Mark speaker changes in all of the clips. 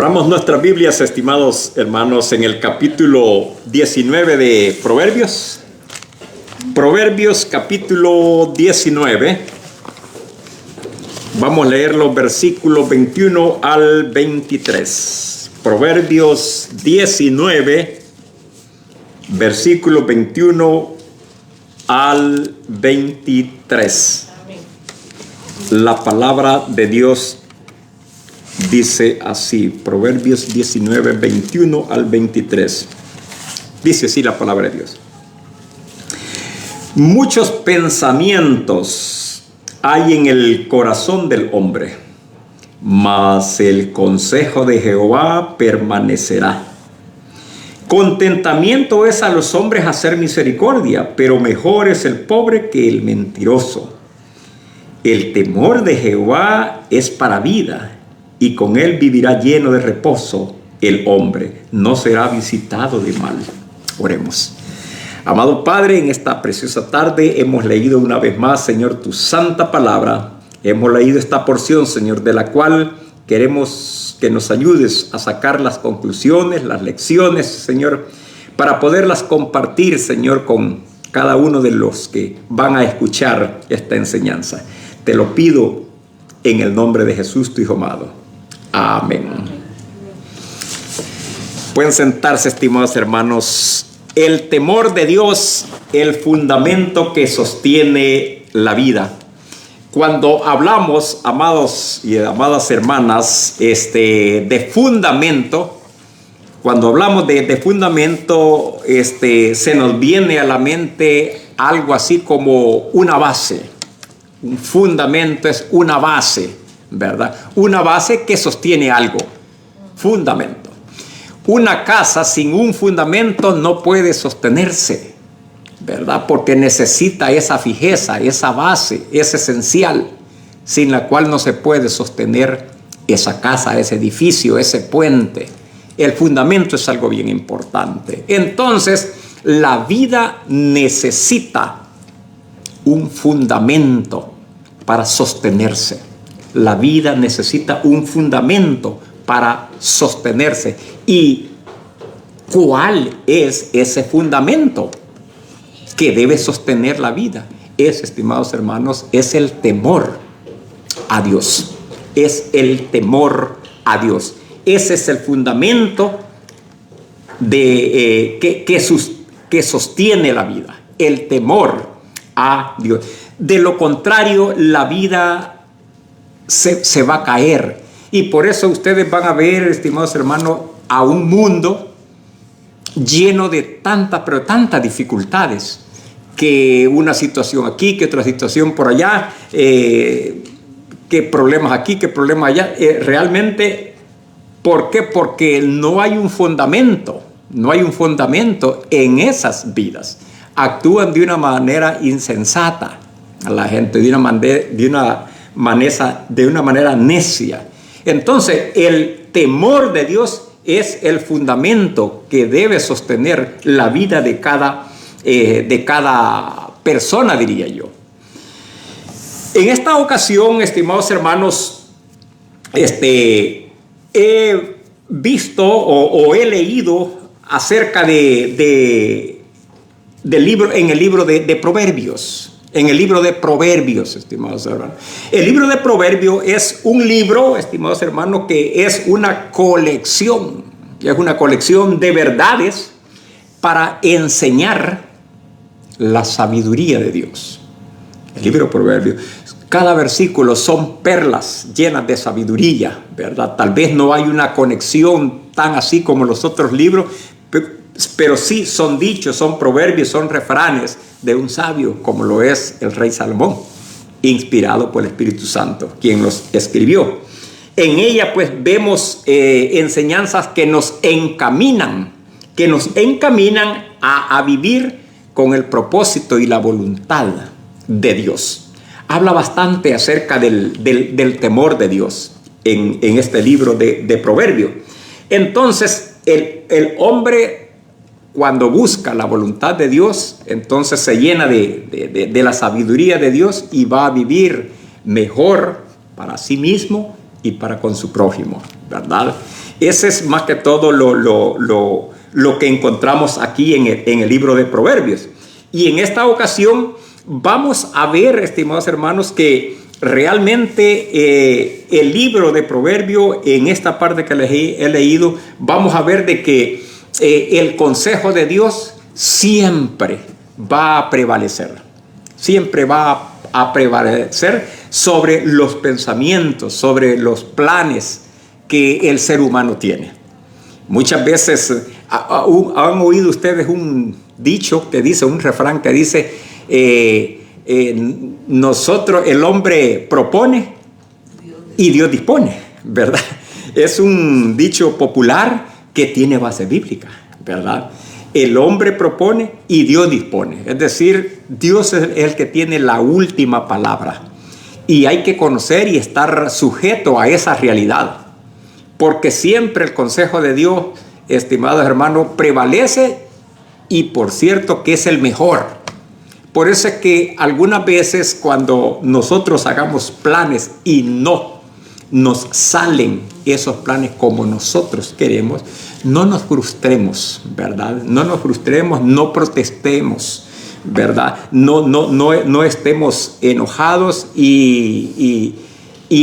Speaker 1: Abramos nuestras Biblias, estimados hermanos, en el capítulo 19 de Proverbios. Proverbios capítulo 19. Vamos a leer los versículos 21 al 23. Proverbios 19, versículos 21 al 23. La palabra de Dios dice así, Proverbios 19, 21 al 23. Dice así la palabra de Dios. Muchos pensamientos hay en el corazón del hombre, mas el consejo de Jehová permanecerá. Contentamiento es a los hombres hacer misericordia, pero mejor es el pobre que el mentiroso. El temor de Jehová es para vida, y con él vivirá lleno de reposo el hombre, no será visitado de mal. Oremos. Amado Padre, en esta preciosa tarde hemos leído una vez más, Señor, tu santa palabra. Hemos leído esta porción, Señor, de la cual queremos que nos ayudes a sacar las conclusiones, las lecciones, Señor, para poderlas compartir, Señor, con cada uno de los que van a escuchar esta enseñanza. Te lo pido en el nombre de Jesús, tu Hijo amado. Amén. Pueden sentarse, estimados hermanos. El temor de Dios, el fundamento que sostiene la vida. Cuando hablamos, amados y amadas hermanas, de fundamento, cuando hablamos de fundamento, se nos viene a la mente algo así como una base. Un fundamento es una base, ¿verdad? Una base que sostiene algo. Fundamento. Una casa sin un fundamento no puede sostenerse, ¿verdad? Porque necesita esa fijeza, esa base, es esencial, sin la cual no se puede sostener esa casa, ese edificio, ese puente. El fundamento es algo bien importante. Entonces, la vida necesita un fundamento para sostenerse. La vida necesita un fundamento para sostenerse. ¿Y cuál es ese fundamento que debe sostener la vida? Estimados hermanos, es el temor a Dios. Es el temor a Dios. Ese es el fundamento que sostiene la vida. El temor a Dios. De lo contrario, la vida se va a caer. Y por eso ustedes van a ver, estimados hermanos, a un mundo lleno de tantas dificultades, que una situación aquí, que otra situación por allá, que problemas aquí, que problemas allá. Realmente, ¿por qué? Porque no hay un fundamento en esas vidas. Actúan de una manera insensata a la gente, de una manera necia. Entonces, el temor de Dios es el fundamento que debe sostener la vida de cada persona, diría yo. En esta ocasión, estimados hermanos, he visto o he leído acerca del libro, en el libro de Proverbios. En el libro de Proverbios, estimados hermanos. El libro de Proverbios es un libro, estimados hermanos, que es una colección. Es una colección de verdades para enseñar la sabiduría de Dios. El libro de Proverbios. Cada versículo son perlas llenas de sabiduría, ¿verdad? Tal vez no hay una conexión tan así como los otros libros, pero sí son dichos, son proverbios, son refranes de un sabio, como lo es el rey Salomón, inspirado por el Espíritu Santo, quien los escribió. En ella pues vemos enseñanzas que nos encaminan a vivir con el propósito y la voluntad de Dios. Habla bastante acerca del temor de Dios en este libro de Proverbios. Entonces, el hombre, cuando busca la voluntad de Dios, entonces se llena de la sabiduría de Dios y va a vivir mejor para sí mismo y para con su prójimo, ¿verdad? Ese es más que todo lo que encontramos aquí en el libro de Proverbios. Y en esta ocasión vamos a ver, estimados hermanos, que realmente el libro de Proverbios, en esta parte que he leído, vamos a ver de que el consejo de Dios siempre va a prevalecer. Siempre va a prevalecer sobre los pensamientos, sobre los planes que el ser humano tiene. Muchas veces han oído ustedes un dicho que dice, un refrán que dice, nosotros, el hombre propone y Dios dispone, ¿verdad? Es un dicho popular que tiene base bíblica, ¿verdad? El hombre propone y Dios dispone. Es decir, Dios es el que tiene la última palabra. Y hay que conocer y estar sujeto a esa realidad. Porque siempre el consejo de Dios, estimados hermanos, prevalece y por cierto que es el mejor. Por eso es que algunas veces cuando nosotros hagamos planes y no nos salen esos planes como nosotros queremos, no nos frustremos, ¿verdad? No nos frustremos, no protestemos, ¿verdad? No estemos enojados y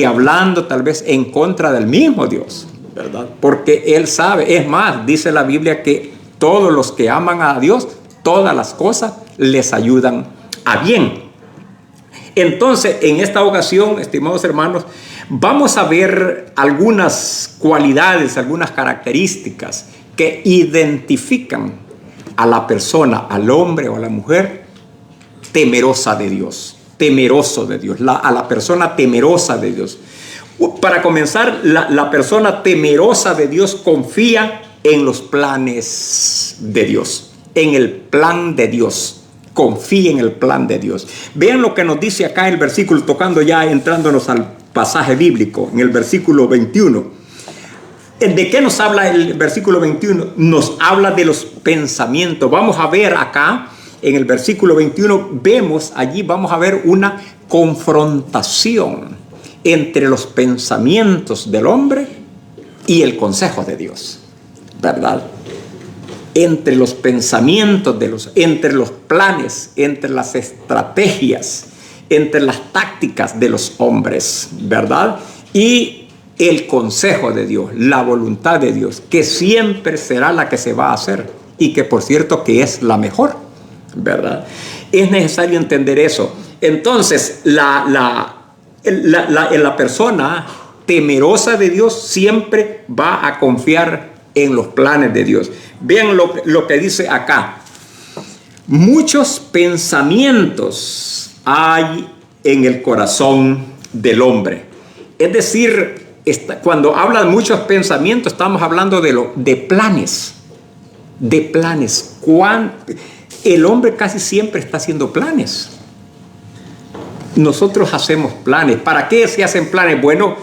Speaker 1: hablando tal vez en contra del mismo Dios, ¿verdad? Porque Él sabe, es más, dice la Biblia que todos los que aman a Dios, todas las cosas les ayudan a bien. Entonces, en esta ocasión, estimados hermanos, vamos a ver algunas cualidades, algunas características que identifican a la persona, al hombre o a la mujer temerosa de Dios, temeroso de Dios, a la persona temerosa de Dios. Para comenzar, la persona temerosa de Dios confía en los planes de Dios, en el plan de Dios. Confía en el plan de Dios. Vean lo que nos dice acá el versículo, tocando ya, entrándonos al pasaje bíblico, en el versículo 21. ¿De qué nos habla el versículo 21? Nos habla de los pensamientos. Vamos a ver acá, en el versículo 21, vamos a ver una confrontación entre los pensamientos del hombre y el consejo de Dios, ¿verdad? Entre los pensamientos entre los planes, entre las estrategias, entre las tácticas de los hombres, ¿verdad? Y el consejo de Dios, la voluntad de Dios, que siempre será la que se va a hacer y que por cierto que es la mejor, ¿verdad? Es necesario entender eso. Entonces, la persona temerosa de Dios siempre va a confiar en los planes de Dios. Vean lo que dice acá. Muchos pensamientos hay en el corazón del hombre. Es decir, cuando habla de muchos pensamientos, estamos hablando de planes. De planes. El hombre casi siempre está haciendo planes. Nosotros hacemos planes. ¿Para qué se hacen planes? Bueno,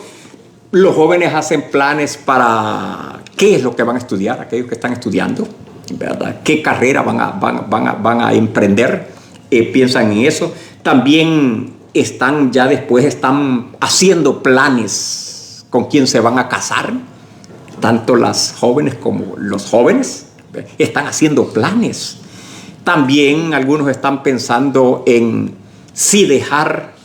Speaker 1: los jóvenes hacen planes para qué es lo que van a estudiar, aquellos que están estudiando, ¿verdad? ¿Qué carrera van a emprender? Piensan en eso. También están haciendo planes con quién se van a casar. Tanto las jóvenes como los jóvenes están haciendo planes. También algunos están pensando en si dejar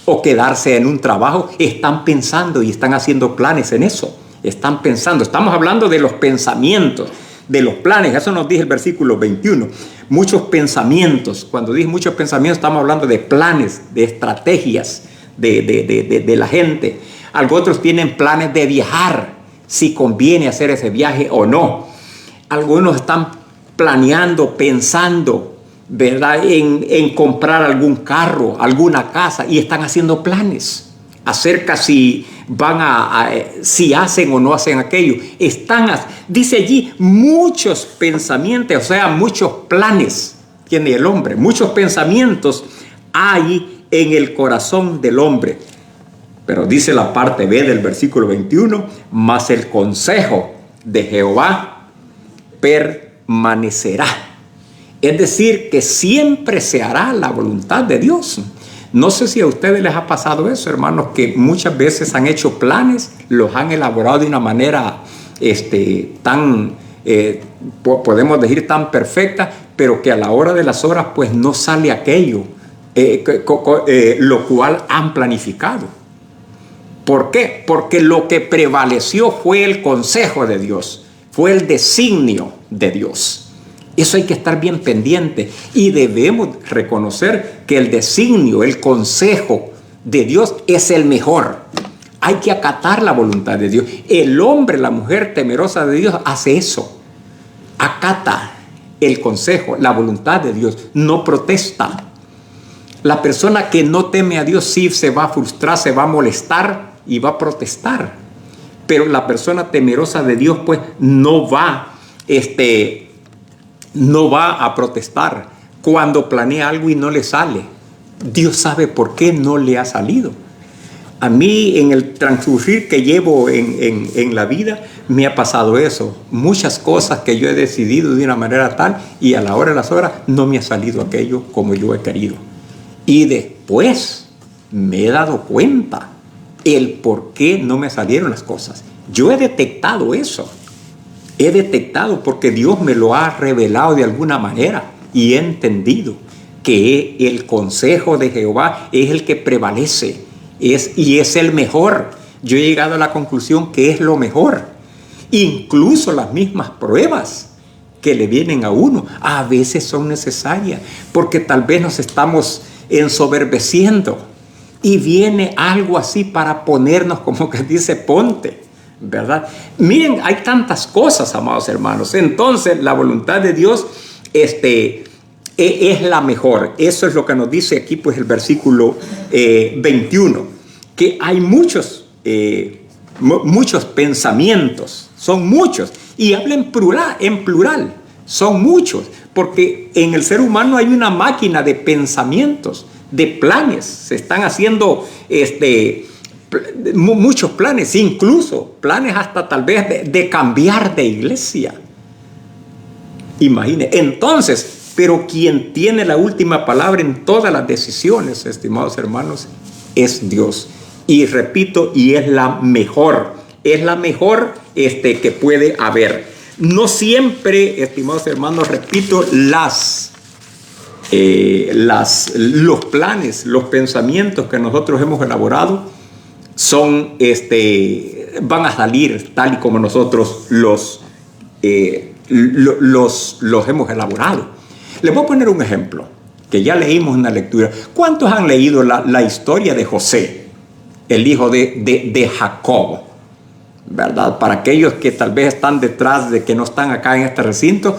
Speaker 1: o quedarse en un trabajo. Están pensando y están haciendo planes en eso. Están pensando. Estamos hablando de los pensamientos, de los planes. Eso nos dice el versículo 21. Muchos pensamientos. Cuando dice muchos pensamientos, estamos hablando de planes, de estrategias de la gente. Algunos tienen planes de viajar, si conviene hacer ese viaje o no. Algunos están planeando, pensando, ¿verdad?, en comprar algún carro, alguna casa, y están haciendo planes acerca si si hacen o no hacen aquello. Dice allí, muchos pensamientos, o sea, muchos planes tiene el hombre, muchos pensamientos hay en el corazón del hombre. Pero dice la parte B del versículo 21, mas el consejo de Jehová permanecerá. Es decir, que siempre se hará la voluntad de Dios. No sé si a ustedes les ha pasado eso, hermanos, que muchas veces han hecho planes, los han elaborado de una manera podemos decir tan perfecta, pero que a la hora de las horas pues no sale aquello lo cual han planificado. ¿Por qué? Porque lo que prevaleció fue el consejo de Dios, fue el designio de Dios. Eso hay que estar bien pendiente y debemos reconocer que el designio, el consejo de Dios es el mejor. Hay que acatar la voluntad de Dios. El hombre, la mujer temerosa de Dios hace eso. Acata el consejo, la voluntad de Dios, no protesta. La persona que no teme a Dios sí se va a frustrar, se va a molestar y va a protestar. Pero la persona temerosa de Dios pues no va a protestar cuando planea algo y no le sale. Dios sabe por qué no le ha salido. A mí en el transcurrir que llevo en la vida me ha pasado eso. Muchas cosas que yo he decidido de una manera tal y a la hora de las horas no me ha salido aquello como yo he querido. Y después me he dado cuenta el por qué no me salieron las cosas. Yo he detectado eso. He detectado porque Dios me lo ha revelado de alguna manera y he entendido que el consejo de Jehová es el que prevalece y es el mejor. Yo he llegado a la conclusión que es lo mejor. Incluso las mismas pruebas que le vienen a uno a veces son necesarias porque tal vez nos estamos ensoberbeciendo y viene algo así para ponernos, como que dice, ponte, ¿verdad? Miren, hay tantas cosas, amados hermanos. Entonces la voluntad de Dios es la mejor. Eso es lo que nos dice aquí pues el versículo 21, que hay muchos pensamientos, son muchos, y habla en plural, son muchos, porque en el ser humano hay una máquina de pensamientos, de planes. Se están haciendo muchos planes, incluso planes hasta tal vez de cambiar de iglesia. Imagine. Entonces, pero quien tiene la última palabra en todas las decisiones, estimados hermanos, es Dios. Y repito, y es la mejor que puede haber. No siempre, estimados hermanos, repito, los planes, los pensamientos que nosotros hemos elaborado van a salir tal y como nosotros los hemos elaborado. Les voy a poner un ejemplo que ya leímos en la lectura. ¿Cuántos han leído la historia de José, el hijo de Jacob? ¿Verdad? Para aquellos que tal vez están detrás de que no están acá en este recinto,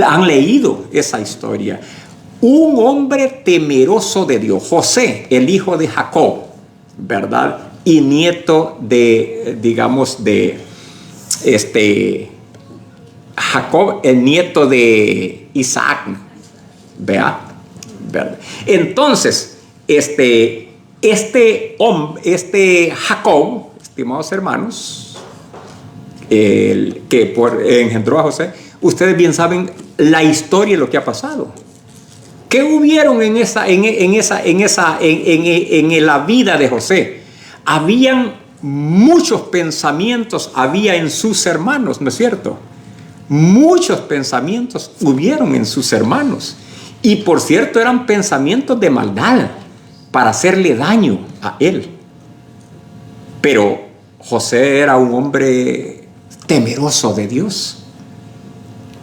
Speaker 1: han leído esa historia. Un hombre temeroso de Dios, José, el hijo de Jacob, ¿verdad? Y nieto de, digamos, de Jacob, el nieto de Isaac, ¿verdad? Entonces, Jacob, estimados hermanos, el que engendró a José, ustedes bien saben la historia de lo que ha pasado. ¿Qué hubieron en la vida de José? Habían muchos pensamientos, había en sus hermanos, ¿no es cierto? Muchos pensamientos hubieron en sus hermanos. Y por cierto, eran pensamientos de maldad para hacerle daño a él. Pero José era un hombre temeroso de Dios.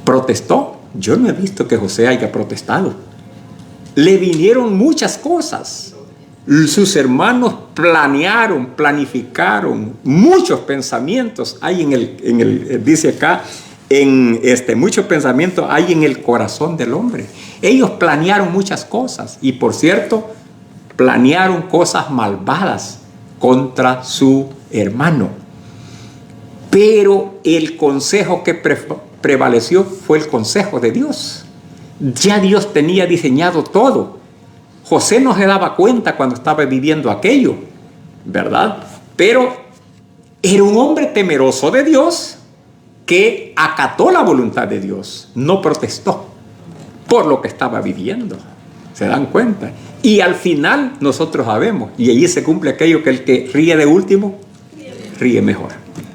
Speaker 1: ¿Protestó? Yo no he visto que José haya protestado. Le vinieron muchas cosas. Sus hermanos planificaron muchos pensamientos. Hay dice acá, muchos pensamientos hay en el corazón del hombre. Ellos planearon muchas cosas y por cierto, planearon cosas malvadas contra su hermano. Pero el consejo que prevaleció fue el consejo de Dios. Ya Dios tenía diseñado todo. José no se daba cuenta cuando estaba viviendo aquello, ¿verdad? Pero era un hombre temeroso de Dios que acató la voluntad de Dios, no protestó por lo que estaba viviendo. ¿Se dan cuenta? Y al final nosotros sabemos, y allí se cumple aquello que el que ríe de último, ríe mejor,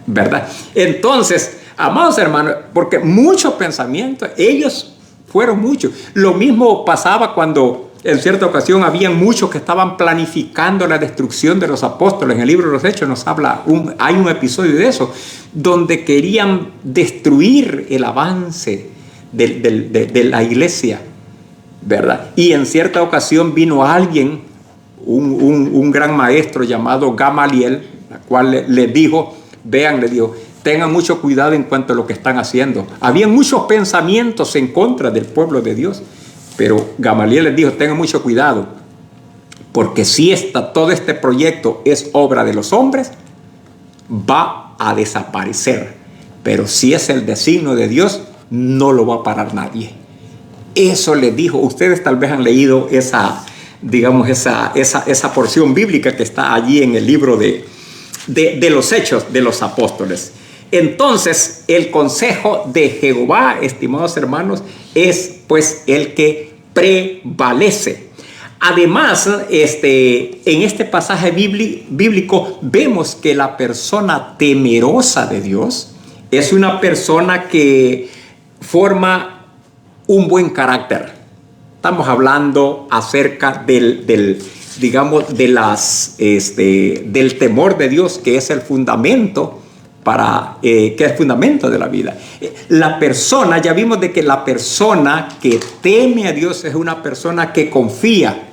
Speaker 1: ¿verdad? Entonces, amados hermanos, porque muchos pensamientos, ellos fueron muchos. Lo mismo pasaba cuando en cierta ocasión habían muchos que estaban planificando la destrucción de los apóstoles. En el libro de los Hechos nos habla, hay un episodio de eso, donde querían destruir el avance de la iglesia, ¿verdad? Y en cierta ocasión vino alguien, un gran maestro llamado Gamaliel, la cual le dijo, le dijo, tengan mucho cuidado en cuanto a lo que están haciendo. Había muchos pensamientos en contra del pueblo de Dios, pero Gamaliel les dijo, tengan mucho cuidado, porque si todo este proyecto es obra de los hombres, va a desaparecer. Pero si es el designio de Dios, no lo va a parar nadie. Eso les dijo. Ustedes tal vez han leído esa porción bíblica que está allí en el libro de los Hechos de los Apóstoles. Entonces, el consejo de Jehová, estimados hermanos, es pues el que prevalece. Además, en este pasaje bíblico vemos que la persona temerosa de Dios es una persona que forma un buen carácter. Estamos hablando acerca del temor de Dios, que es el fundamento que es el fundamento de la vida. La persona, ya vimos de que la persona que teme a Dios es una persona que confía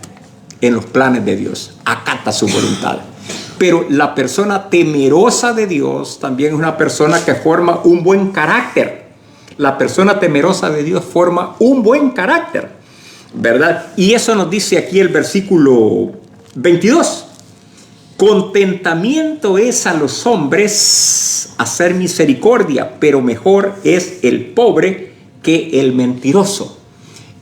Speaker 1: en los planes de Dios, acata su voluntad. Pero la persona temerosa de Dios también es una persona que forma un buen carácter. La persona temerosa de Dios forma un buen carácter, ¿verdad? Y eso nos dice aquí el versículo 22. Contentamiento es a los hombres hacer misericordia, pero mejor es el pobre que el mentiroso.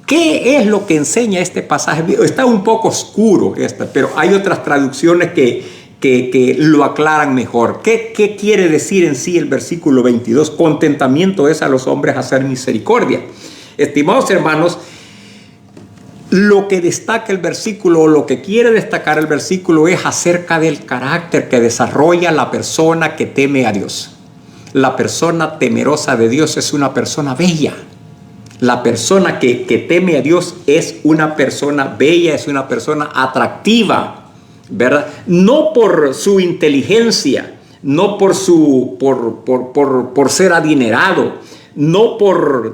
Speaker 1: ¿Qué es lo que enseña este pasaje? Está un poco oscuro, pero hay otras traducciones que lo aclaran mejor. ¿Qué quiere decir en sí el versículo 22? Contentamiento es a los hombres hacer misericordia. Estimados hermanos, lo que destaca el versículo, o lo que quiere destacar el versículo, es acerca del carácter que desarrolla la persona que teme a Dios. La persona temerosa de Dios es una persona bella. La persona que teme a Dios es una persona bella, es una persona atractiva, ¿verdad? No por su inteligencia, no por ser adinerado, no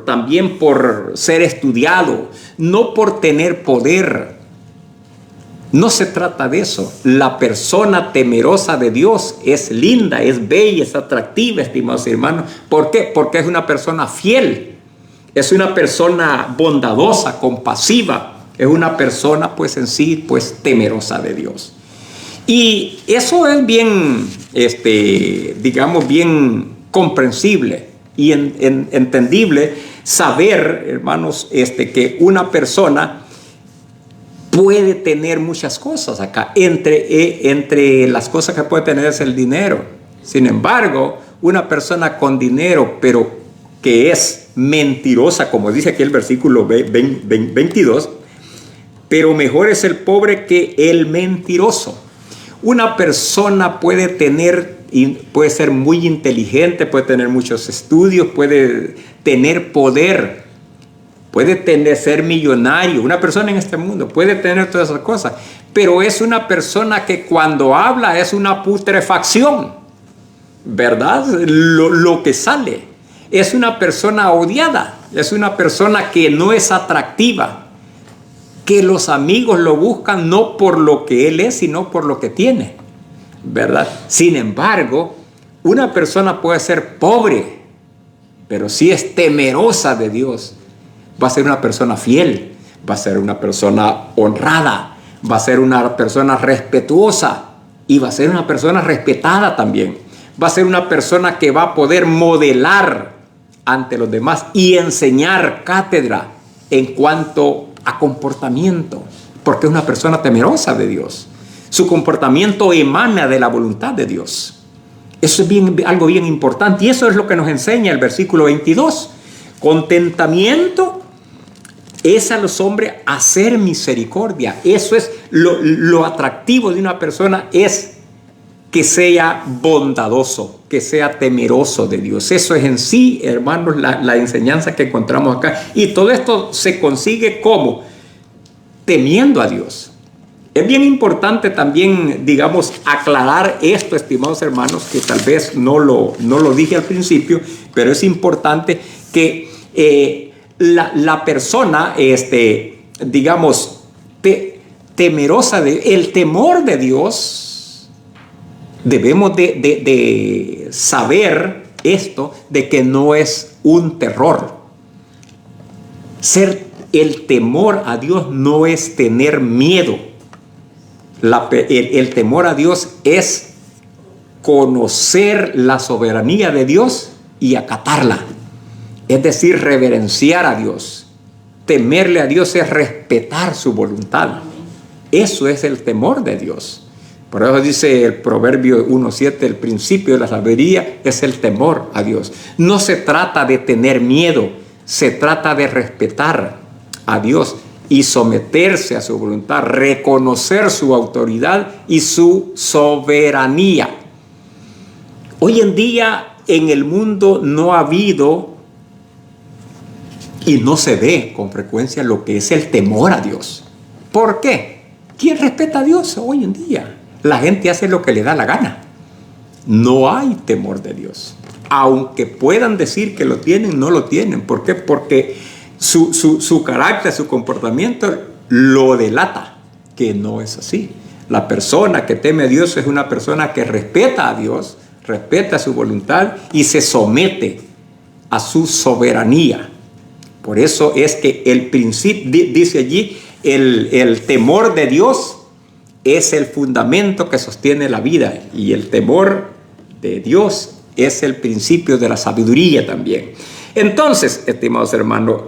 Speaker 1: también por ser estudiado, no por tener poder. No se trata de eso. La persona temerosa de Dios es linda, es bella, es atractiva, estimados hermanos. ¿Por qué? Porque es una persona fiel, es una persona bondadosa, compasiva, es una persona pues en sí pues temerosa de Dios. Y eso es bien, bien comprensible y entendible saber, hermanos, que una persona puede tener muchas cosas acá. Entre las cosas que puede tener es el dinero. Sin embargo, una persona con dinero, pero que es mentirosa, como dice aquí el versículo 22, pero mejor es el pobre que el mentiroso. Una persona puede ser muy inteligente, puede tener muchos estudios, puede tener poder, puede ser millonario. Una persona en este mundo puede tener todas esas cosas, pero es una persona que cuando habla es una putrefacción, ¿verdad? Lo que sale. Es una persona odiada, es una persona que no es atractiva, que los amigos lo buscan no por lo que él es, sino por lo que tiene, ¿verdad? Sin embargo, una persona puede ser pobre, pero si es temerosa de Dios, va a ser una persona fiel, va a ser una persona honrada, va a ser una persona respetuosa y va a ser una persona respetada también. Va a ser una persona que va a poder modelar ante los demás y enseñar cátedra en cuanto a comportamiento, porque es una persona temerosa de Dios. Su comportamiento emana de la voluntad de Dios. Eso es algo bien importante, y eso es lo que nos enseña el versículo 22. Contentamiento Es a los hombres hacer misericordia. Eso es lo atractivo de una persona, es que sea bondadoso, que sea temeroso de Dios. Eso es en sí, hermanos, la enseñanza que encontramos acá. Y todo esto se consigue ¿cómo? Temiendo a Dios. Es bien importante también, digamos, aclarar esto, estimados hermanos, que tal vez no lo dije al principio, pero es importante que la persona, digamos, temerosa el temor de Dios, debemos de saber esto, de que no es un terror. El temor a Dios no es tener miedo. El temor a Dios es conocer la soberanía de Dios y acatarla. Es decir, reverenciar a Dios. Temerle a Dios es respetar su voluntad. Eso es el temor de Dios. Por eso dice el Proverbio 1:7, el principio de la sabiduría es el temor a Dios. No se trata de tener miedo, se trata de respetar a Dios y someterse a su voluntad, reconocer su autoridad y su soberanía. Hoy en día en el mundo no ha habido y no se ve con frecuencia lo que es el temor a Dios. ¿Por qué? ¿Quién respeta a Dios hoy en día? La gente hace lo que le da la gana. No hay temor de Dios. Aunque puedan decir que lo tienen, no lo tienen. ¿Por qué? Porque su carácter, su comportamiento lo delata, que no es así. La persona que teme a Dios es una persona que respeta a Dios, respeta su voluntad y se somete a su soberanía. Por eso es que el principio, dice allí, el temor de Dios es el fundamento que sostiene la vida, y el temor de Dios es el principio de la sabiduría también. Entonces, estimados hermanos,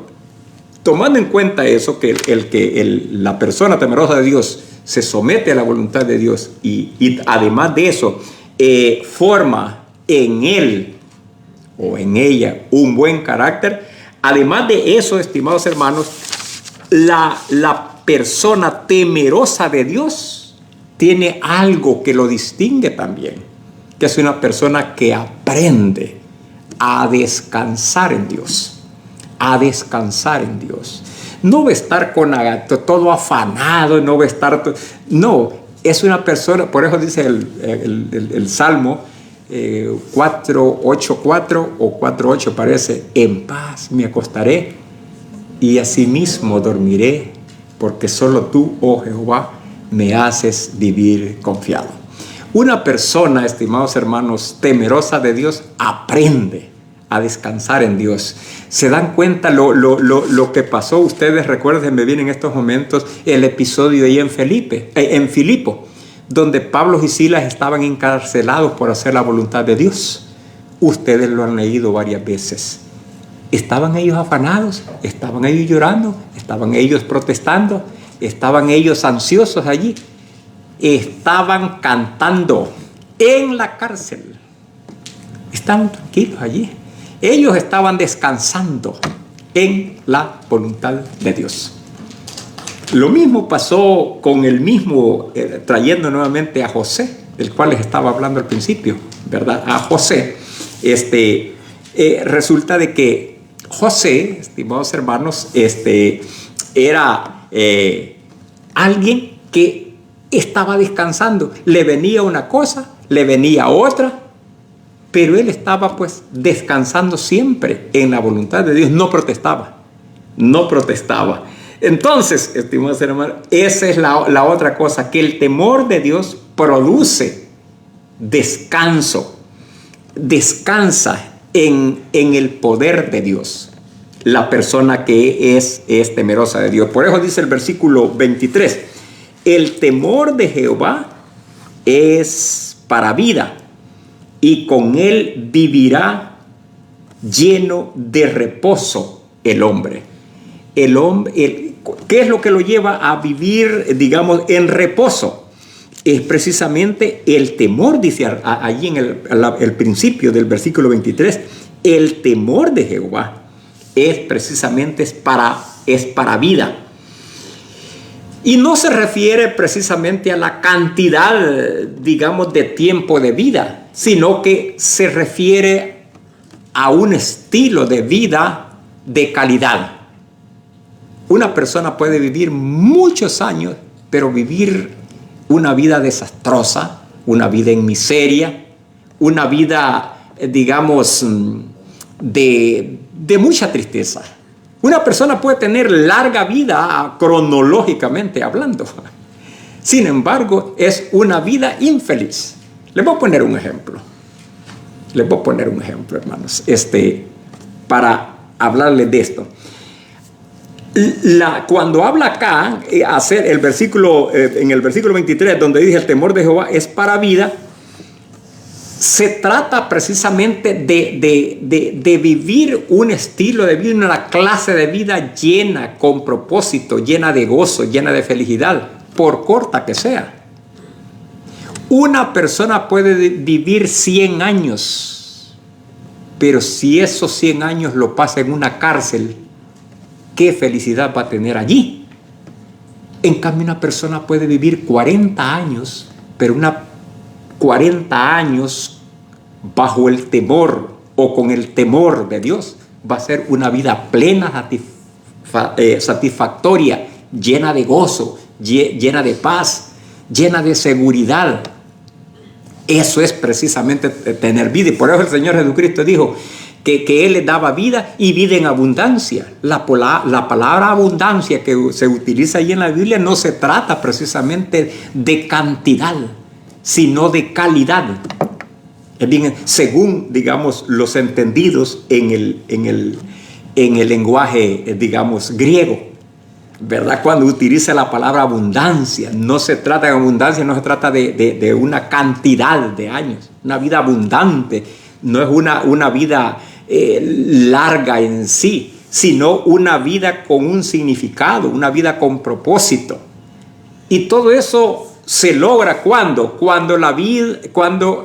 Speaker 1: tomando en cuenta eso, que la persona temerosa de Dios se somete a la voluntad de Dios y además de eso forma en él o en ella un buen carácter. Además de eso, estimados hermanos, la persona temerosa de Dios tiene algo que lo distingue también, que es una persona que aprende a descansar en Dios, a descansar en Dios. No va a estar con todo afanado, no va a estar... No, es una persona, por eso dice el Salmo 4:8:4 o 4:8 parece: en paz me acostaré y asimismo dormiré, porque solo tú, oh Jehová, me haces vivir confiado. Una persona, estimados hermanos, temerosa de Dios, aprende a descansar en Dios. ¿Se dan cuenta lo que pasó? Ustedes recuerden, me viene en estos momentos el episodio ahí en Filipo, donde Pablo y Silas estaban encarcelados por hacer la voluntad de Dios. Ustedes lo han leído varias veces. Estaban ellos afanados, estaban ellos llorando, estaban ellos protestando, estaban ellos ansiosos allí, estaban cantando en la cárcel, estaban tranquilos allí. Ellos estaban descansando en la voluntad de Dios. Lo mismo pasó con el mismo, trayendo nuevamente a José, del cual les estaba hablando al principio, ¿verdad? A José. Resulta de que José, estimados hermanos, era alguien que estaba descansando. Le venía una cosa, le venía otra, pero él estaba pues descansando siempre en la voluntad de Dios. No protestaba. Entonces, estimados hermanos, esa es la otra cosa, que el temor de Dios produce descanso. Descansa en el poder de Dios la persona que es temerosa de Dios. Por eso dice el versículo 23: el temor de Jehová es para vida, y con él vivirá lleno de reposo el hombre. ¿Qué es lo que lo lleva a vivir, digamos, en reposo? Es precisamente el temor, dice allí en el principio del versículo 23, el temor de Jehová es precisamente para es para vida. Y no se refiere precisamente a la cantidad, digamos, de tiempo de vida, sino que se refiere a un estilo de vida de calidad. Una persona puede vivir muchos años, pero vivir una vida desastrosa, una vida en miseria, una vida, digamos, de mucha tristeza. Una persona puede tener larga vida cronológicamente hablando. Sin embargo, es una vida infeliz. Les voy a poner un ejemplo. Hermanos, para hablarles de esto. Cuando habla acá, en el versículo 23, donde dice el temor de Jehová es para vida, se trata precisamente de vivir un estilo de vida, una clase de vida llena, con propósito, llena de gozo, llena de felicidad, por corta que sea. Una persona puede vivir 100 años, pero si esos 100 años lo pasa en una cárcel, ¿qué felicidad va a tener allí? En cambio, una persona puede vivir 40 años, pero 40 años bajo el temor o con el temor de Dios, va a ser una vida plena, satisfactoria, llena de gozo, llena de paz, llena de seguridad. Eso es precisamente tener vida. Y por eso el Señor Jesucristo dijo que Él les daba vida y vida en abundancia. La palabra abundancia que se utiliza ahí en la Biblia no se trata precisamente de cantidad, sino de calidad. Es bien, según, digamos, los entendidos en el lenguaje, digamos, griego, ¿verdad? Cuando utiliza la palabra abundancia, no se trata de abundancia, no se trata de una cantidad de años. Una vida abundante no es una vida larga en sí, sino una vida con un significado, una vida con propósito. Y todo eso se logra cuando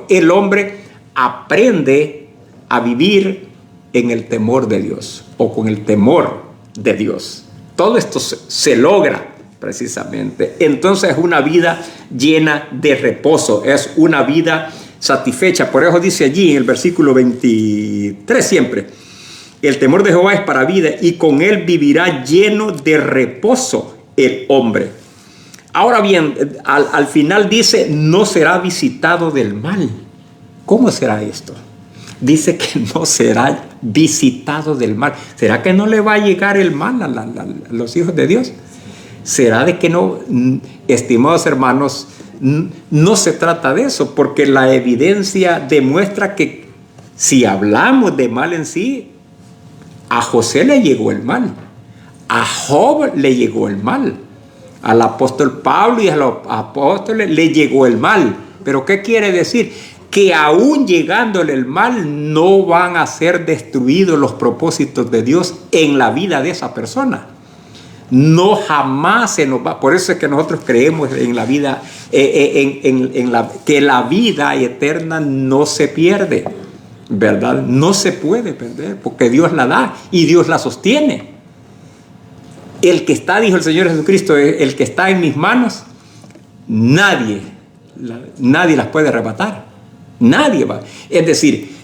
Speaker 1: el hombre aprende a vivir en el temor de Dios o con el temor de Dios. Todo esto se logra precisamente. Entonces es una vida llena de reposo, es una vida satisfecha. Por eso dice allí en el versículo 23 siempre, el temor de Jehová es para vida y con él vivirá lleno de reposo el hombre. Ahora bien, al final dice, no será visitado del mal. ¿Cómo será esto? Dice que no será visitado del mal. ¿Será que no le va a llegar el mal a los hijos de Dios? ¿Será de que no? Estimados hermanos, no se trata de eso, porque la evidencia demuestra que si hablamos de mal en sí, a José le llegó el mal, a Job le llegó el mal, al apóstol Pablo y a los apóstoles le llegó el mal. ¿Pero qué quiere decir? Que aún llegándole el mal no van a ser destruidos los propósitos de Dios en la vida de esa persona. No, jamás se nos va. Por eso es que nosotros creemos en la vida, que la vida eterna no se pierde, ¿verdad? No se puede perder porque Dios la da y Dios la sostiene. El que está, dijo el Señor Jesucristo, el que está en mis manos, nadie las puede arrebatar. Nadie va. Es decir,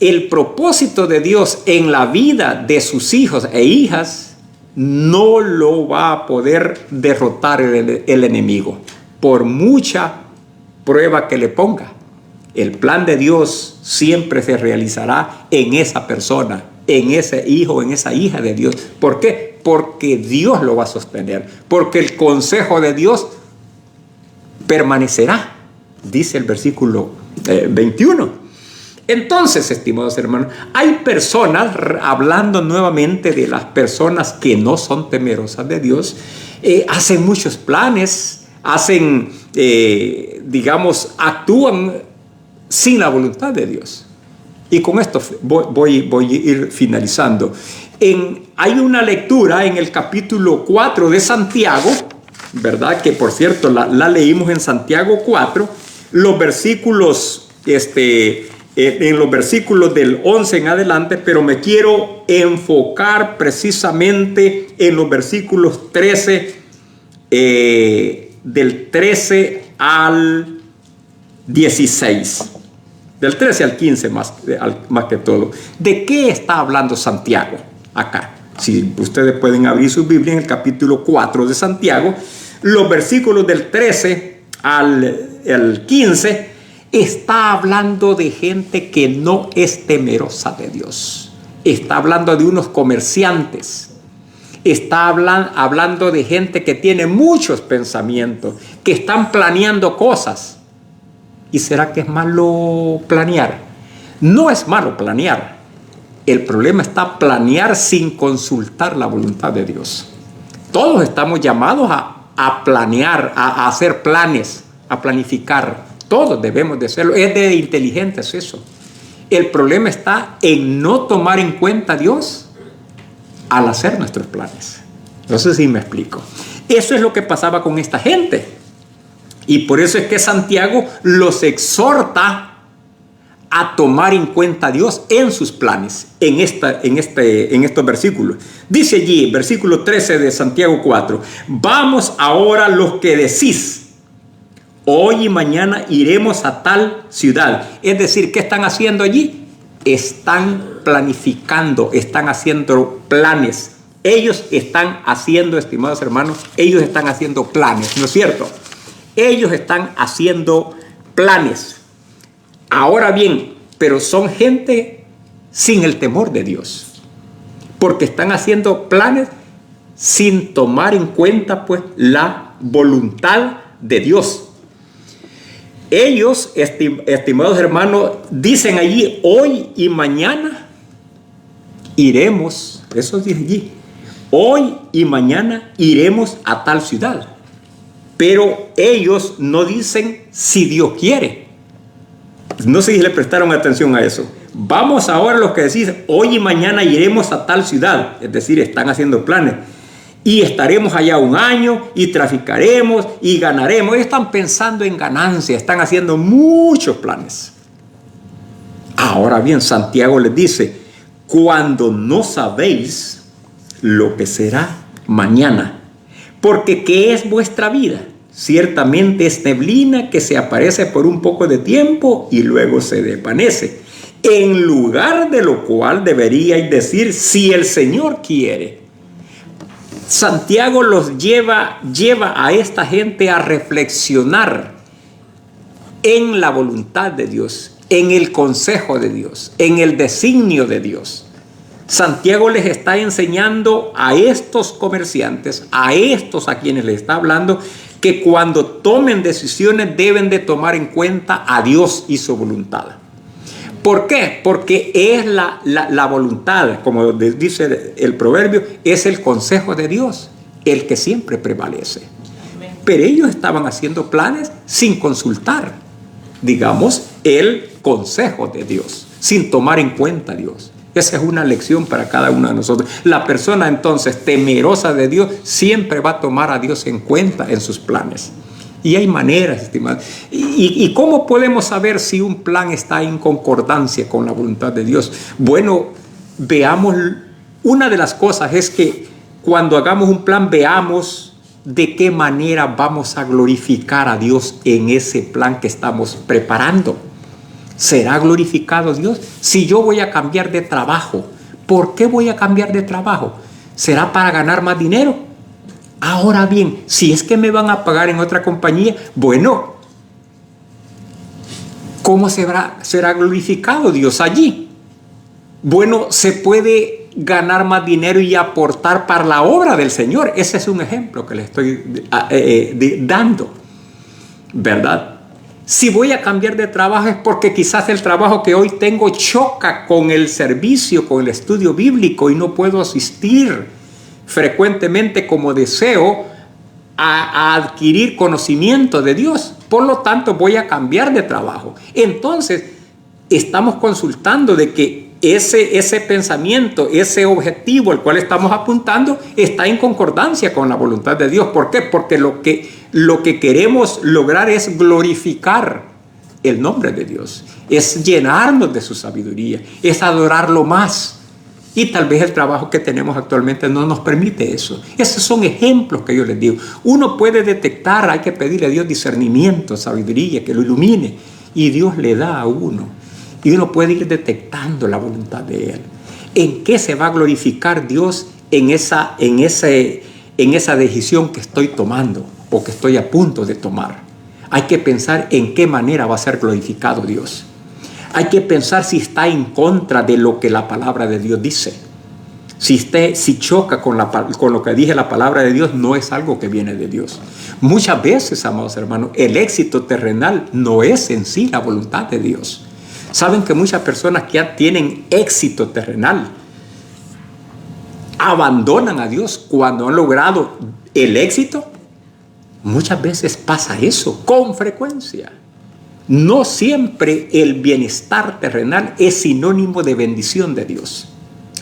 Speaker 1: el propósito de Dios en la vida de sus hijos e hijas no lo va a poder derrotar el enemigo, por mucha prueba que le ponga. El plan de Dios siempre se realizará en esa persona, en ese hijo, en esa hija de Dios. ¿Por qué? Porque Dios lo va a sostener, porque el consejo de Dios permanecerá, dice el versículo 21. Entonces, estimados hermanos, hay personas, hablando nuevamente de las personas que no son temerosas de Dios, hacen muchos planes, digamos, actúan sin la voluntad de Dios. Y con esto voy a ir finalizando. Hay una lectura en el capítulo 4 de Santiago, ¿verdad? Que por cierto la leímos en Santiago 4, los versículos en los versículos del 11 en adelante, pero me quiero enfocar precisamente en los versículos 13, del 13 al 16. Del 13 al 15 más que todo. ¿De qué está hablando Santiago acá? Si ustedes pueden abrir su Biblia en el capítulo 4 de Santiago, los versículos del 13 al 15 está hablando de gente que no es temerosa de Dios. Está hablando de unos comerciantes. Está hablando de gente que tiene muchos pensamientos, que están planeando cosas. ¿Y será que es malo planear? No es malo planear. El problema está planear sin consultar la voluntad de Dios. Todos estamos llamados a planear, a hacer planes, a planificar. Todos debemos de hacerlo. Es de inteligentes eso. El problema está en no tomar en cuenta a Dios al hacer nuestros planes. No sé si me explico. Eso es lo que pasaba con esta gente. Y por eso es que Santiago los exhorta a tomar en cuenta a Dios en sus planes, en estos versículos. Dice allí, versículo 13 de Santiago 4, vamos ahora los que decís, hoy y mañana iremos a tal ciudad. Es decir, ¿qué están haciendo allí? Están planificando, están haciendo planes. Ellos están haciendo, estimados hermanos, ellos están haciendo planes, ¿no es cierto? Ellos están haciendo planes. Ahora bien, pero son gente sin el temor de Dios, porque están haciendo planes sin tomar en cuenta pues la voluntad de Dios. Ellos, estimados hermanos, dicen allí, hoy y mañana iremos, eso dice allí, hoy y mañana iremos a tal ciudad. Pero ellos no dicen si Dios quiere. No sé si le prestaron atención a eso. Vamos ahora los que decís, hoy y mañana iremos a tal ciudad. Es decir, están haciendo planes. Y estaremos allá un año y traficaremos y ganaremos. Ellos están pensando en ganancia, están haciendo muchos planes. Ahora bien, Santiago les dice, cuando no sabéis lo que será mañana. Porque ¿qué es vuestra vida? Ciertamente es neblina que se aparece por un poco de tiempo y luego se desvanece. En lugar de lo cual deberíais decir, si el Señor quiere. Santiago los lleva a esta gente a reflexionar en la voluntad de Dios, en el consejo de Dios, en el designio de Dios. Santiago les está enseñando a estos comerciantes, a estos a quienes les está hablando, que cuando tomen decisiones deben de tomar en cuenta a Dios y su voluntad. ¿Por qué? Porque es la voluntad, como dice el proverbio, es el consejo de Dios, el que siempre prevalece. Pero ellos estaban haciendo planes sin consultar, digamos, el consejo de Dios, sin tomar en cuenta a Dios. Esa es una lección para cada uno de nosotros. La persona entonces temerosa de Dios siempre va a tomar a Dios en cuenta en sus planes. Y hay maneras, estimados. ¿Y cómo podemos saber si un plan está en concordancia con la voluntad de Dios? Bueno, veamos, una de las cosas es que cuando hagamos un plan veamos de qué manera vamos a glorificar a Dios en ese plan que estamos preparando. ¿Será glorificado Dios? Si yo voy a cambiar de trabajo, ¿por qué voy a cambiar de trabajo? ¿Será para ganar más dinero? Ahora bien, si es que me van a pagar en otra compañía, bueno, ¿cómo será glorificado Dios allí? Bueno, se puede ganar más dinero y aportar para la obra del Señor. Ese es un ejemplo que le estoy dando, ¿verdad? Si voy a cambiar de trabajo es porque quizás el trabajo que hoy tengo choca con el servicio, con el estudio bíblico y no puedo asistir frecuentemente como deseo a adquirir conocimiento de Dios. Por lo tanto, voy a cambiar de trabajo. Entonces, estamos consultando de que ese pensamiento, ese objetivo al cual estamos apuntando está en concordancia con la voluntad de Dios. ¿Por qué? Porque lo que queremos lograr es glorificar el nombre de Dios, es llenarnos de su sabiduría, es adorarlo más. Y tal vez el trabajo que tenemos actualmente no nos permite eso. Esos son ejemplos que yo les digo. Uno puede detectar, hay que pedirle a Dios discernimiento, sabiduría, que lo ilumine. Y Dios le da a uno. Y uno puede ir detectando la voluntad de Él. ¿En qué se va a glorificar Dios en esa decisión que estoy tomando o que estoy a punto de tomar? Hay que pensar en qué manera va a ser glorificado Dios. Hay que pensar si está en contra de lo que la palabra de Dios dice. Si choca con lo que dice la palabra de Dios, no es algo que viene de Dios. Muchas veces, amados hermanos, el éxito terrenal no es en sí la voluntad de Dios. Saben que muchas personas que ya tienen éxito terrenal abandonan a Dios cuando han logrado el éxito. Muchas veces pasa eso, con frecuencia. No siempre el bienestar terrenal es sinónimo de bendición de Dios.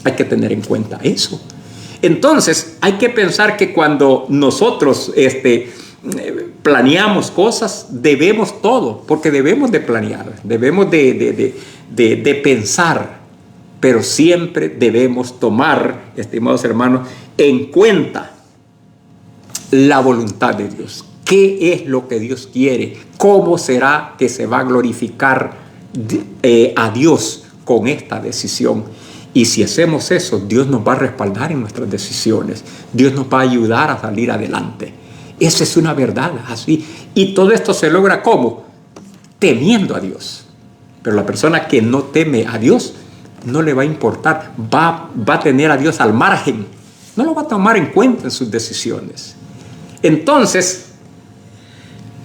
Speaker 1: Hay que tener en cuenta eso. Entonces, hay que pensar que cuando nosotros planeamos cosas, debemos todo, porque debemos de planear, debemos de pensar, pero siempre debemos tomar, estimados hermanos, en cuenta la voluntad de Dios. ¿Qué es lo que Dios quiere? ¿Cómo será que se va a glorificar a Dios con esta decisión? Y si hacemos eso, Dios nos va a respaldar en nuestras decisiones. Dios nos va a ayudar a salir adelante. Esa es una verdad, así. Y todo esto se logra ¿cómo? Temiendo a Dios. Pero la persona que no teme a Dios, no le va a importar. Va a tener a Dios al margen. No lo va a tomar en cuenta en sus decisiones. Entonces,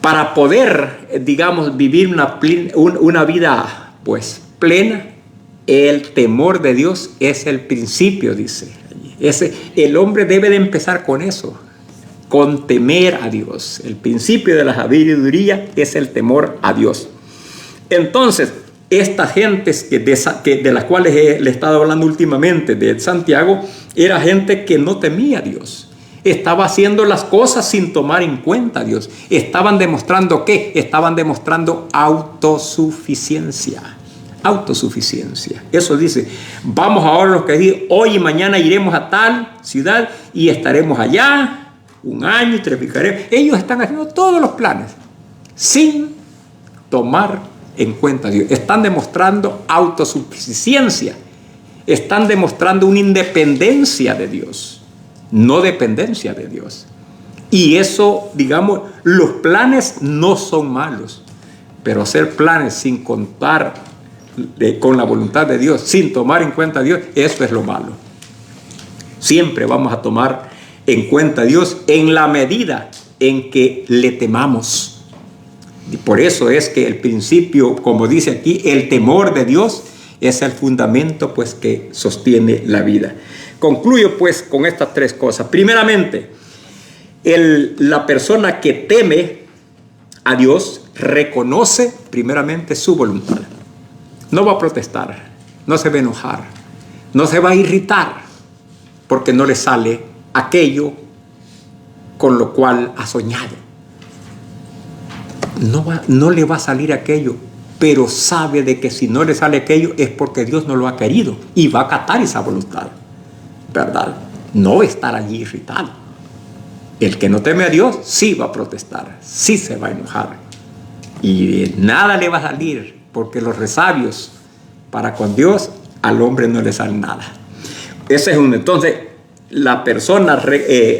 Speaker 1: para poder, digamos, vivir una vida pues plena, el temor de Dios es el principio, dice. El hombre debe de empezar con eso, con temer a Dios. El principio de la sabiduría es el temor a Dios. Entonces, estas gentes de las cuales le he estado hablando últimamente, de Santiago, era gente que no temía a Dios. Estaba haciendo las cosas sin tomar en cuenta a Dios. Estaban demostrando ¿qué? Estaban demostrando autosuficiencia. Autosuficiencia. Eso dice, vamos ahora los que dicen, hoy y mañana iremos a tal ciudad y estaremos allá un año y triplicaremos. Ellos están haciendo todos los planes sin tomar en cuenta a Dios. Están demostrando autosuficiencia. Están demostrando una independencia de Dios. No dependencia de Dios. Y eso, digamos, los planes no son malos, pero hacer planes sin contar con la voluntad de Dios, sin tomar en cuenta a Dios, eso es lo malo. Siempre vamos a tomar en cuenta a Dios en la medida en que le temamos. Y por eso es que el principio, como dice aquí, el temor de Dios es el fundamento pues que sostiene la vida. Concluyo pues con estas tres cosas. Primeramente, la persona que teme a Dios reconoce primeramente su voluntad. No va a protestar, no se va a enojar, no se va a irritar porque no le sale aquello con lo cual ha soñado. No le va a salir aquello, pero sabe de que si no le sale aquello es porque Dios no lo ha querido y va a acatar esa voluntad. ¿Verdad? No va a estar allí irritado. El que no teme a Dios sí va a protestar, sí se va a enojar. Y nada le va a salir, porque los resabios para con Dios, al hombre no le sale nada. Ese es uno. Entonces, la persona,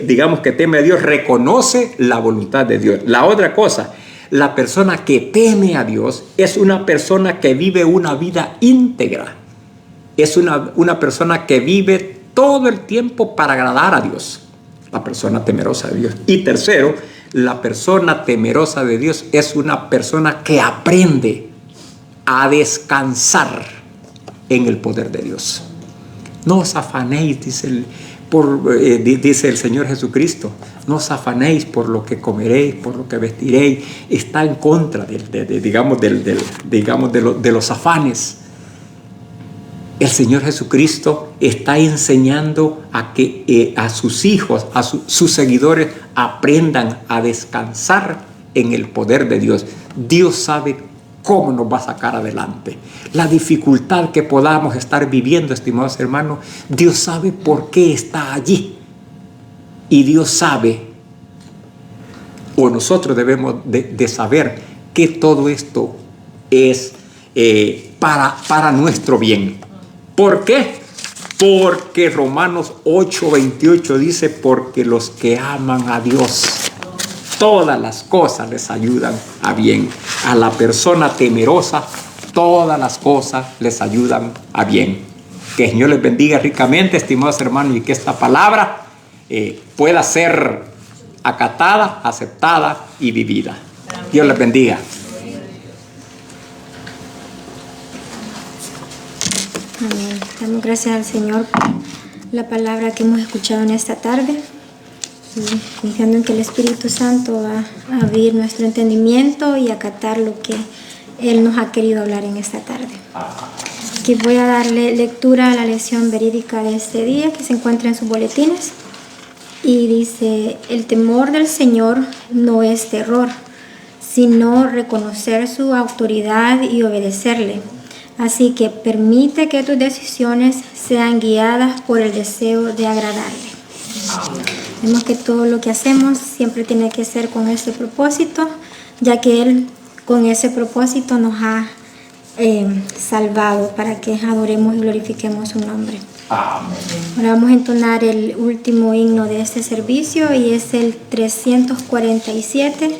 Speaker 1: digamos que teme a Dios, reconoce la voluntad de Dios. La otra cosa, la persona que teme a Dios es una persona que vive una vida íntegra. Es una persona que vive todo el tiempo para agradar a Dios, la persona temerosa de Dios. Y tercero, la persona temerosa de Dios es una persona que aprende a descansar en el poder de Dios. No os afanéis, dice el Señor Jesucristo, no os afanéis por lo que comeréis, por lo que vestiréis. Está en contra de los afanes. El Señor Jesucristo está enseñando a que a sus hijos, a sus seguidores, aprendan a descansar en el poder de Dios. Dios sabe ¿cómo nos va a sacar adelante? La dificultad que podamos estar viviendo, estimados hermanos, Dios sabe por qué está allí. Y Dios sabe, o nosotros debemos de saber, que todo esto es para nuestro bien. ¿Por qué? Porque Romanos 8:28 dice, porque los que aman a Dios, todas las cosas les ayudan a bien. A la persona temerosa, todas las cosas les ayudan a bien. Que el Señor les bendiga ricamente, estimados hermanos, y que esta palabra pueda ser acatada, aceptada y vivida. Dios les bendiga.
Speaker 2: Amén. Damos gracias al Señor por la palabra que hemos escuchado en esta tarde, y confiando en que el Espíritu Santo va a abrir nuestro entendimiento y acatar lo que Él nos ha querido hablar en esta tarde. Aquí voy a darle lectura a la lección verídica de este día, que se encuentra en sus boletines, y dice: el temor del Señor no es terror, sino reconocer su autoridad y obedecerle. Así que permite que tus decisiones sean guiadas por el deseo de agradarle. Vemos que todo lo que hacemos siempre tiene que ser con ese propósito, ya que Él con ese propósito nos ha salvado, para que adoremos y glorifiquemos su nombre.
Speaker 1: Amén.
Speaker 2: Ahora vamos a entonar el último himno de este servicio, y es el 347,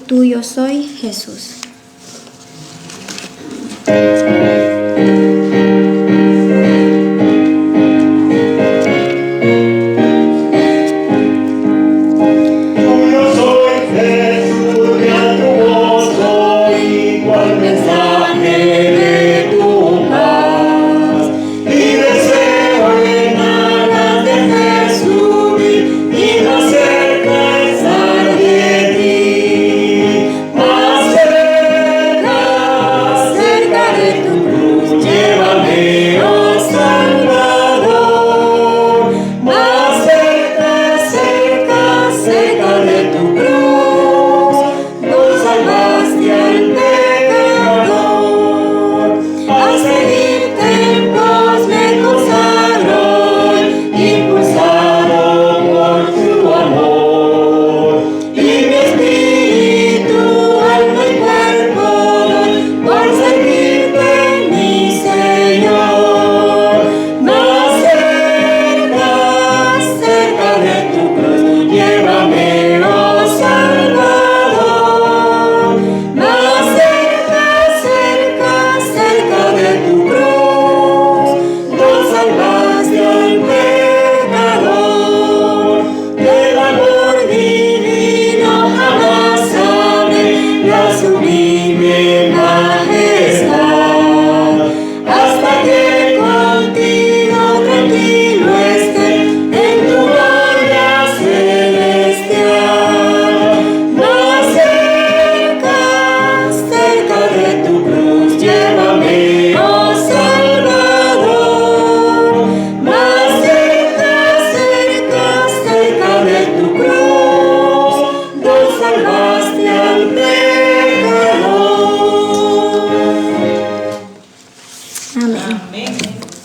Speaker 2: Tuyo soy, Jesús.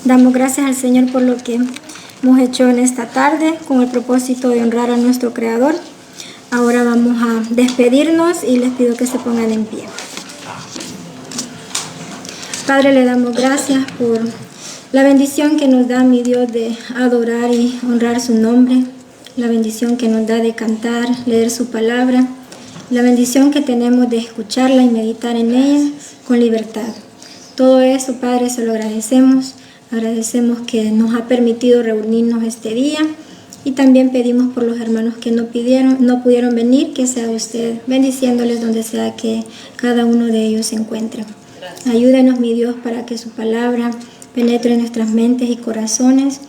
Speaker 2: Damos gracias al Señor por lo que hemos hecho en esta tarde, con el propósito de honrar a nuestro Creador. Ahora vamos a despedirnos y les pido que se pongan en pie. Padre, le damos gracias por la bendición que nos da, mi Dios, de adorar y honrar su nombre, la bendición que nos da de cantar, leer su palabra, la bendición que tenemos de escucharla y meditar en ella con libertad. Todo eso, Padre, se lo agradecemos. Agradecemos que nos ha permitido reunirnos este día, y también pedimos por los hermanos que no pudieron venir, que sea usted bendiciéndoles donde sea que cada uno de ellos se encuentre. Ayúdenos, mi Dios, para que su palabra penetre en nuestras mentes y corazones,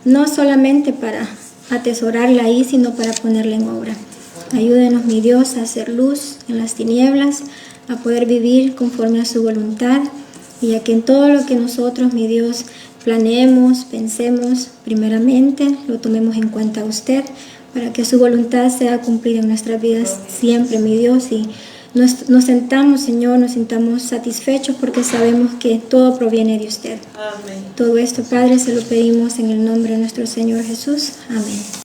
Speaker 2: no solamente para atesorarla ahí, sino para ponerla en obra. Ayúdenos, mi Dios, a hacer luz en las tinieblas, a poder vivir conforme a su voluntad, y a que en todo lo que nosotros, mi Dios, planeemos, pensemos, primeramente lo tomemos en cuenta a usted, para que su voluntad sea cumplida en nuestras vidas siempre, mi Dios, y nos sentamos, Señor, nos sintamos satisfechos porque sabemos que todo proviene de usted.
Speaker 3: Amén.
Speaker 2: Todo esto, Padre, se lo pedimos en el nombre de nuestro Señor Jesús. Amén.